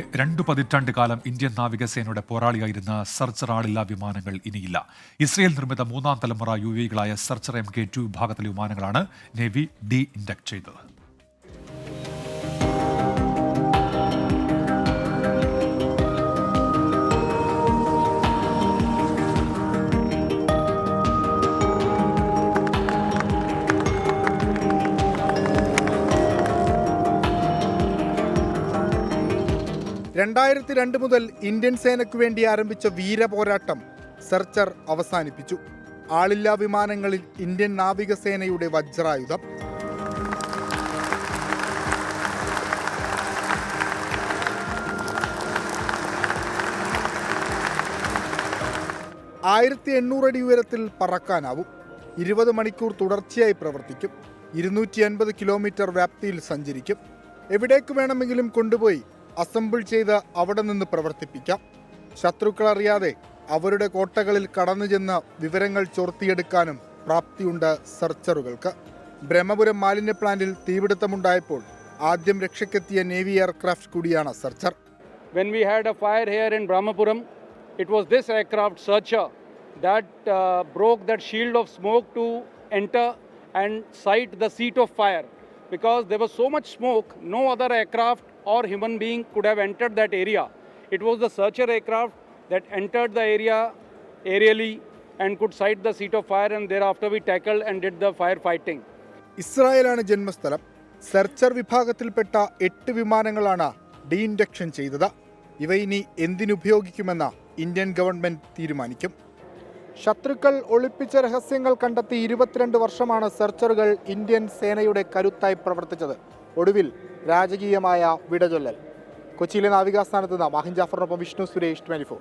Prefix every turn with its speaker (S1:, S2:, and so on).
S1: 2 പതിറ്റാണ്ട് കാലം ഇന്ത്യൻ നാവികസേനയുടെ പോരാളിയായിരുന്ന സർച്ചർ ആളില്ലാ വിമാനങ്ങൾ ഇനിയില്ല. ഇസ്രയേൽ നിർമ്മിത 3ാം തലമുറ യുഎവികളായ സർച്ചർ Mk2 വിഭാഗത്തിലെ വിമാനങ്ങളാണ് നേവി ഡി ഇൻഡക്ട് ചെയ്തത്.
S2: (2002) മുതൽ ഇന്ത്യൻ സേനയ്ക്കു വേണ്ടി ആരംഭിച്ച വീരപോരാട്ടം സർച്ചർ അവസാനിപ്പിച്ചു. ആളില്ലാ വിമാനങ്ങളിൽ ഇന്ത്യൻ നാവികസേനയുടെ വജ്രായുധം. (1800 അടി ഉയരത്തിൽ പറക്കാനാവും. 20 മണിക്കൂർ തുടർച്ചയായി പ്രവർത്തിക്കും. 250 കിലോമീറ്റർ വ്യാപ്തിയിൽ സഞ്ചരിക്കും. എവിടേക്ക് വേണമെങ്കിലും കൊണ്ടുപോയി അസംബിൾ ചെയ്ത് അവിടെ നിന്ന് പ്രവർത്തിപ്പിക്കാം. ശത്രുക്കൾ അറിയാതെ അവരുടെ കോട്ടകളിൽ കടന്നു ചെന്ന് വിവരങ്ങൾ ചോർത്തിയെടുക്കാനും പ്രാപ്തിയുണ്ട് സർച്ചറുകൾക്ക്. ബ്രഹ്മപുരം മാലിന്യ പ്ലാന്റിൽ തീപിടുത്തമുണ്ടായപ്പോൾ ആദ്യം രക്ഷയ്ക്കെത്തിയ നേവി എയർക്രാഫ്റ്റ് കൂടിയാണ് സർച്ചർ.
S3: When we had a fire here in Brahmapuram, it was this aircraft Searcher that broke that shield of smoke to enter and sight the seat of fire. Because there was so much smoke, no other aircraft or human being could have entered that area. It was the Searcher aircraft that entered the area aerially and could sight the seat of fire, and thereafter we tackled and did the firefighting.
S2: ഇസ്രായേലാണ് ജന്മസ്ഥലം. സർച്ചർ വിഭാഗത്തിൽപ്പെട്ട 8 വിമാനങ്ങളാണ് ഡീഇൻഡക്ഷൻ ചെയ്തത്. ഇവ ഇനി എന്തിനുപയോഗിക്കുമെന്ന് Indian government തീരുമാനിക്കും. ശത്രുക്കൾ ഒളിപ്പിച്ച രഹസ്യങ്ങൾ കണ്ടെത്തി 22 വർഷമാണ് സർച്ചറുകൾ ഇന്ത്യൻ സേനയുടെ കരുത്തായി പ്രവർത്തിച്ചത്. ഒടുവിൽ രാജകീയമായ വിടചൊല്ലൽ. കൊച്ചിയിലെ നാവികാസ്ഥാനത്ത് നിന്ന് മാഹിൻ ജാഫറിനൊപ്പം വിഷ്ണു സുരേഷ്, 24.